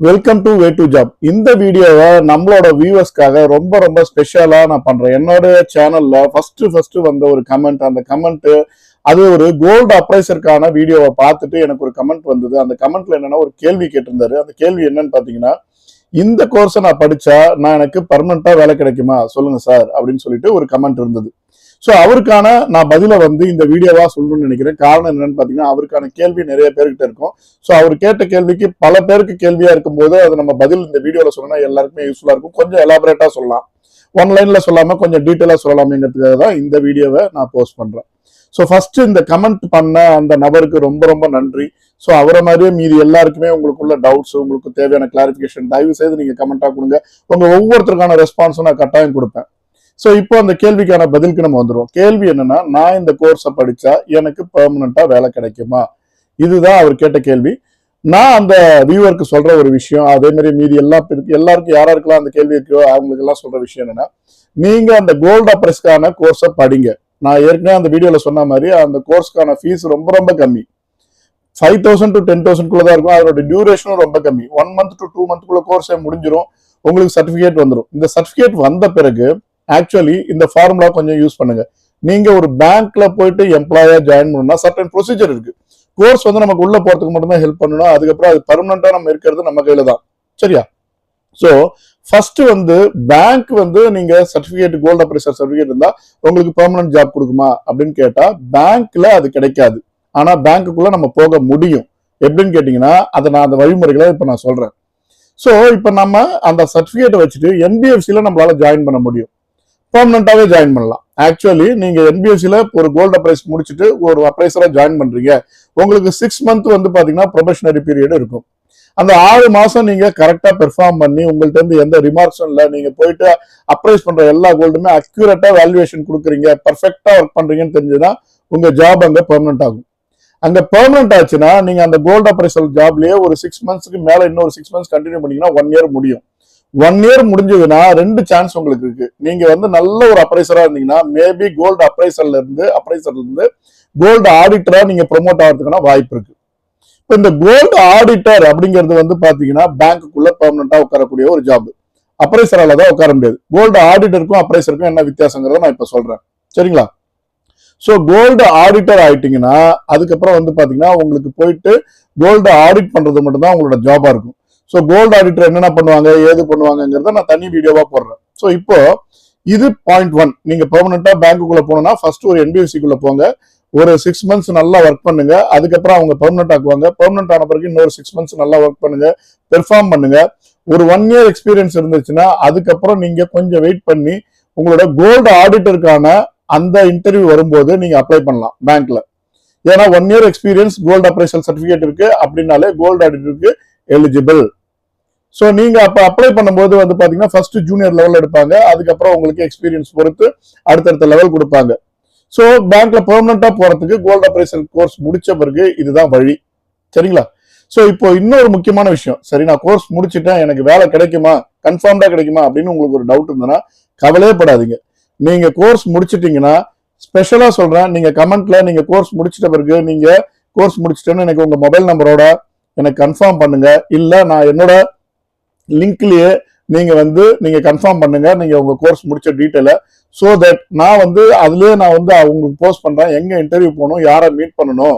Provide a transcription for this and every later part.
Welcome to way to job. இந்த வீடியோவை நம்மளோட வியூவர்ஸ்க்காக ரொம்ப ரொம்ப ஸ்பெஷலா நான் பண்றேன். என்னோட சேனல்ல ஃபர்ஸ்ட் வந்த ஒரு கமெண்ட், அந்த கமெண்ட் அது ஒரு கோல்டு அப்ரைசருக்கான வீடியோவை பார்த்துட்டு எனக்கு ஒரு கமெண்ட் வந்தது. அந்த கமெண்ட்ல என்னன்னா ஒரு கேள்வி கேட்டிருந்தாரு. அந்த கேள்வி என்னன்னு பாத்தீங்கன்னா, இந்த கோர்ஸை நான் படிச்சா நான் எனக்கு பர்மனண்டா வேலை கிடைக்குமா சொல்லுங்க சார் அப்படின்னு சொல்லிட்டு ஒரு கமெண்ட் இருந்தது. ஸோ அவருக்கான நான் பதில இந்த வீடியோவா சொல்லணும்னு நினைக்கிறேன். காரணம் என்னன்னு பாத்தீங்கன்னா, அவருக்கான கேள்வி நிறைய பேர்கிட்ட இருக்கும். ஸோ அவர் கேட்ட கேள்விக்கு பல பேருக்கு கேள்வியா இருக்கும்போது அது நம்ம பதில் இந்த வீடியோல சொன்னா எல்லாருக்குமே யூஸ்ஃபுல்லா இருக்கும். கொஞ்சம் எலாபரேட்டா சொல்லலாம், ஒன் லைன்ல சொல்லாம கொஞ்சம் டீட்டெயிலா சொல்லலாமேங்கிறதுக்காக தான் இந்த வீடியோவை நான் போஸ்ட் பண்றேன். ஸோ ஃபர்ஸ்ட் இந்த கமெண்ட் பண்ண அந்த நபருக்கு ரொம்ப ரொம்ப நன்றி. ஸோ அவரை மாதிரியே மீதி எல்லாருக்குமே உங்களுக்குள்ள டவுட்ஸ், உங்களுக்கு தேவையான கிளாரிபிகேஷன் தயவு செய்து நீங்க கமெண்டா கொடுங்க. உங்க ஒவ்வொருத்தருக்கான ரெஸ்பான்ஸும் நான் கட்டாயம் கொடுப்பேன். ஸோ இப்போ அந்த கேள்விக்கான பதிலுக்கு நம்ம வந்துடுவோம். கேள்வி என்னன்னா, நான் இந்த கோர்ஸை படிச்சா எனக்கு பெர்மனண்டா வேலை கிடைக்குமா? இதுதான் அவர் கேட்ட கேள்வி. நான் அந்த வியூவருக்கு சொல்ற ஒரு விஷயம், அதே மாதிரி மீதி எல்லாருக்கும் யாராருக்கெல்லாம் அந்த கேள்வி இருக்கோ அவங்களுக்கு எல்லாம் சொல்ற விஷயம் என்னன்னா, நீங்க அந்த கோல்டு அப்ரைஸ்க்கான கோர்ஸை படிங்க. நான் ஏற்கனவே அந்த வீடியோல சொன்ன மாதிரி அந்த கோர்ஸ்க்கான ஃபீஸ் ரொம்ப ரொம்ப கம்மி. 5,000 to 10,000 தான் இருக்கும். அதோட டியூரேஷனும் ரொம்ப கம்மி. 1 month to 2 month கோர்ஸே முடிஞ்சிடும். உங்களுக்கு சர்டிபிகேட் வந்துடும். இந்த சர்டிபிகேட் வந்த பிறகு ஆக்சுவலி இந்த ஃபார்முலா கொஞ்சம் யூஸ் பண்ணுங்க. நீங்க ஒரு பேங்க்ல போயிட்டு எம்ப்ளாயா ஜாயின் பண்ணணும்னா சர்டன் ப்ரொசீஜர் இருக்கு. கோர்ஸ் நமக்கு உள்ள போறதுக்கு மட்டும் தான் ஹெல்ப் பண்ணணும். அதுக்கப்புறம் அது பர்மனண்டா நம்ம இருக்கிறது நம்ம கையில தான். சரியா? சோ ஃபர்ஸ்ட் பேங்க் நீங்க சர்டிபிகேட், கோல்டு அப்ரைசர் சர்டிபிகேட் இருந்தா உங்களுக்கு பெர்மனன்ட் ஜாப் கொடுக்குமா அப்படின்னு கேட்டா பேங்க்ல அது கிடைக்காது. ஆனா பேங்க்குள்ள நம்ம போக முடியும். எப்படின்னு கேட்டீங்கன்னா, நான் அந்த வழிமுறைகளை இப்ப நான் சொல்றேன். சோ இப்ப நம்ம அந்த சர்டிபிகேட் வச்சுட்டு என்பிஎஃப்சில நம்மளால ஜாயின் பண்ண முடியும். பெர்மனண்டாவே ஜாயின் பண்ணலாம். ஆக்சுவலி நீங்க என்பிஎஸ்சில ஒரு கோல்டு அப்ரைஸ் முடிச்சுட்டு ஒரு அப்ரைசரா ஜாயின் பண்றீங்க. உங்களுக்கு 6 month பாத்தீங்கன்னா ப்ரொபேஷனரி பீரியட் இருக்கும். அந்த 6 மாசம் நீங்க கரெக்டா பெர்ஃபார்ம் பண்ணி உங்கள்ட்ட இருந்து எந்த ரிமார்க்ஸும் இல்ல, நீங்க போயிட்டு அப்ரைஸ் பண்ற எல்லா கோல்டுமே அக்யூரேட்டா வேல்யூவேஷன் கொடுக்குறீங்க, பர்ஃபெக்டா ஒர்க் பண்றீங்கன்னு தெரிஞ்சுன்னா உங்க ஜாப் அங்க பெர்மனன்ட் ஆகும். அங்க பெர்மனன்ட் ஆச்சுன்னா நீங்க அந்த கோல்டு அப்ரைசல் ஜாப்லயே ஒரு 6 monthsக்கு மேல இன்னொரு 6 months கண்டினியூ பண்ணீங்கன்னா 1 year முடியும். 1 year முடிஞ்சதுன்னா 2 சான்ஸ் உங்களுக்கு இருக்கு. நீங்க நல்ல ஒரு அப்ரைசரா இருந்தீங்கன்னா மேபி கோல்டு அப்ரைசர்ல இருந்து கோல்டு ஆடிட்டரா நீங்க ப்ரொமோட் ஆகிறதுக்கான வாய்ப்பு இருக்கு. இப்போ இந்த கோல்டு ஆடிட்டர் அப்படிங்கிறது பாத்தீங்கன்னா பேங்க்குள்ள பெர்மனண்டா உட்காரக்கூடிய ஒரு ஜாப். அப்ரைசரால தான் உட்கார முடியாது. கோல்டு ஆடிட்டருக்கும் அப்ரைசருக்கும் என்ன வித்தியாசங்கிறத நான் இப்ப சொல்றேன். சரிங்களா? சோ கோல்டு ஆடிட்டர் ஆயிட்டீங்கன்னா அதுக்கப்புறம் பாத்தீங்கன்னா உங்களுக்கு போயிட்டு கோல்டு ஆடிட் பண்றது மட்டும் தான் உங்களோட ஜாபா இருக்கும். ஸோ கோல்டு ஆடிட்டர் என்னென்ன பண்ணுவாங்க, ஏது பண்ணுவாங்கிறத நான் தனி வீடியோவா போடுறேன். ஸோ இப்போ இது பாயிண்ட் 1. நீங்க பெர்மனண்டா பேங்க்குள்ள போனோம்னா ஃபர்ஸ்ட் ஒரு என்பிஎஸ்சிக்குள்ள போங்க. ஒரு 6 months நல்லா ஒர்க் பண்ணுங்க. அதுக்கப்புறம் அவங்க பெர்மனன்ட் ஆக்குவாங்க. பெர்மனன்ட் ஆன பிறகு இன்னொரு 6 months நல்லா ஒர்க் பண்ணுங்க, பெர்ஃபார்ம் பண்ணுங்க. ஒரு 1 year எக்ஸ்பீரியன்ஸ் இருந்துச்சுன்னா அதுக்கப்புறம் நீங்க கொஞ்சம் வெயிட் பண்ணி உங்களோட கோல்டு ஆடிட்டருக்கான அந்த இன்டர்வியூ வரும்போது நீங்க அப்ளை பண்ணலாம் பேங்க்ல. ஏன்னா 1 year experience, gold appraisal certificate இருக்கு அப்படின்னாலே கோல்டு ஆடிட்டருக்கு எலிஜிபிள். ஸோ நீங்க அப்ப அப்ளை பண்ணும்போது பாத்தீங்கன்னா ஃபர்ஸ்ட் ஜூனியர் லெவல் எடுப்பாங்க. அதுக்கப்புறம் உங்களுக்கு எக்ஸ்பீரியன்ஸ் பொறுத்து அடுத்தடுத்த லெவல் கொடுப்பாங்க. ஸோ பேங்க்ல பெர்மனண்டா போறதுக்கு கோல்டு அப்ரைசல் கோர்ஸ் முடிச்ச பிறகு இதுதான் வழி. சரிங்களா? ஸோ இப்போ இன்னொரு முக்கியமான விஷயம், சரி நான் கோர்ஸ் முடிச்சுட்டேன், எனக்கு வேலை கிடைக்குமா, கன்ஃபார்ம்டா கிடைக்குமா அப்படின்னு உங்களுக்கு ஒரு டவுட் இருந்ததுன்னா கவலையே படாதீங்க. நீங்க கோர்ஸ் முடிச்சிட்டீங்கன்னா ஸ்பெஷலா சொல்றேன், நீங்க கமெண்ட்ல நீங்க கோர்ஸ் முடிச்சிட்ட பிறகு நீங்க கோர்ஸ் முடிச்சிட்டேன்னு எனக்கு உங்க மொபைல் நம்பரோட எனக்கு கன்ஃபார்ம் பண்ணுங்க. இல்ல நான் என்னோட லிங்க்லயே நீங்க கன்ஃபார்ம் பண்ணுங்க நீங்க உங்க கோர்ஸ் முடிச்ச டீட்டெயில. சோ தட் நான் அதுலயே நான் அவங்களுக்கு போஸ்ட் பண்றேன், எங்க இன்டர்வியூ போகணும், யாரை மீட் பண்ணணும்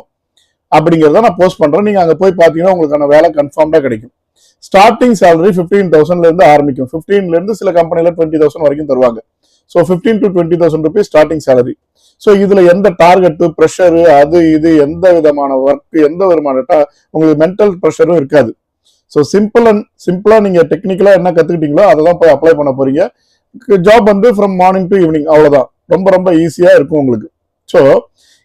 அப்படிங்கிறத நான் போஸ்ட் பண்றேன். நீங்க அங்க போய் பாத்தீங்கன்னா உங்களுக்கான வேலை கன்ஃபார்ம்டா கிடைக்கும். ஸ்டார்டிங் சேலரி 15,000 இருந்து ஆரம்பிக்கும். 15 இருந்து சில கம்பெனில 20,000 வரைக்கும் தருவாங்க. So 15 to 20,000 rupees starting salary. So இதுல எந்த டார்கெட், ப்ரெஷரு, அது இது எந்த விதமான ஒர்க், எந்த விதமான உங்களுக்கு மென்டல் ப்ரெஷரும் இருக்காது. ஸோ சிம்பிளா நீங்க டெக்னிக்கலா என்ன கத்துக்கிட்டீங்களோ அதை தான் போய் அப்ளை பண்ண போறீங்க. Job from morning to evening, அவ்வளவுதான். ரொம்ப ரொம்ப ஈஸியா இருக்கும் உங்களுக்கு. ஸோ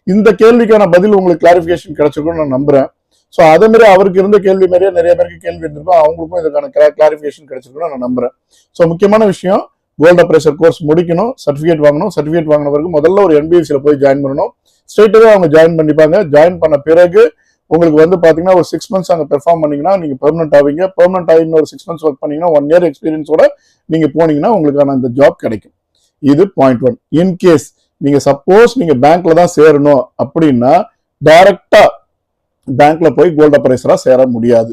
இந்த கேள்விக்கான பதில் உங்களுக்கு கிளாரிபிகேஷன் கிடைச்சிருக்கும்னு நான் நம்புறேன். ஸோ அதே மாதிரி அவருக்கு இருந்த கேள்வி மாதிரியே நிறைய பேருக்கு கேள்வி இருந்திருக்கும், அவங்களுக்கும் இதுக்கான கிளாரிபிகேஷன் கிடைச்சிருக்கும்னு நான் நம்புறேன். ஸோ முக்கியமான விஷயம், கோல்டு அப்ரைசர் கோர்ஸ் முடிக்கணும், சர்டிபிகேட் வாங்கணும். சர்டிபிகேட் வாங்கின பிறகு முதல்ல ஒரு என்பிஎஸ்சில போய் ஜாயின் பண்ணணும். ஸ்ட்ரெயிட்டாவே அவங்க ஜாயின் பண்ணிப்பாங்க. ஜாயின் பண்ண பிறகு உங்களுக்கு பாத்தீங்கன்னா ஒரு 6 months அங்க பெர்ஃபார்ம் பண்ணீங்கன்னா நீங்க பெர்மனன்ட் ஆவீங்க. பெர்மனன்ட் ஆகி இன்னொரு 6 months ஒர்க் பண்ணீங்கன்னா 1 year எக்ஸ்பீரியன்ஸோட நீங்க போனீங்கன்னா உங்களுக்கான அந்த ஜாப் கிடைக்கும். இது பாயிண்ட் 1. இன்கேஸ் நீங்க சப்போஸ் நீங்க பேங்க்ல தான் சேரணும் அப்படின்னா டைரக்டா பேங்க்ல போய் கோல்டு அப்ரைசரா சேர முடியாது.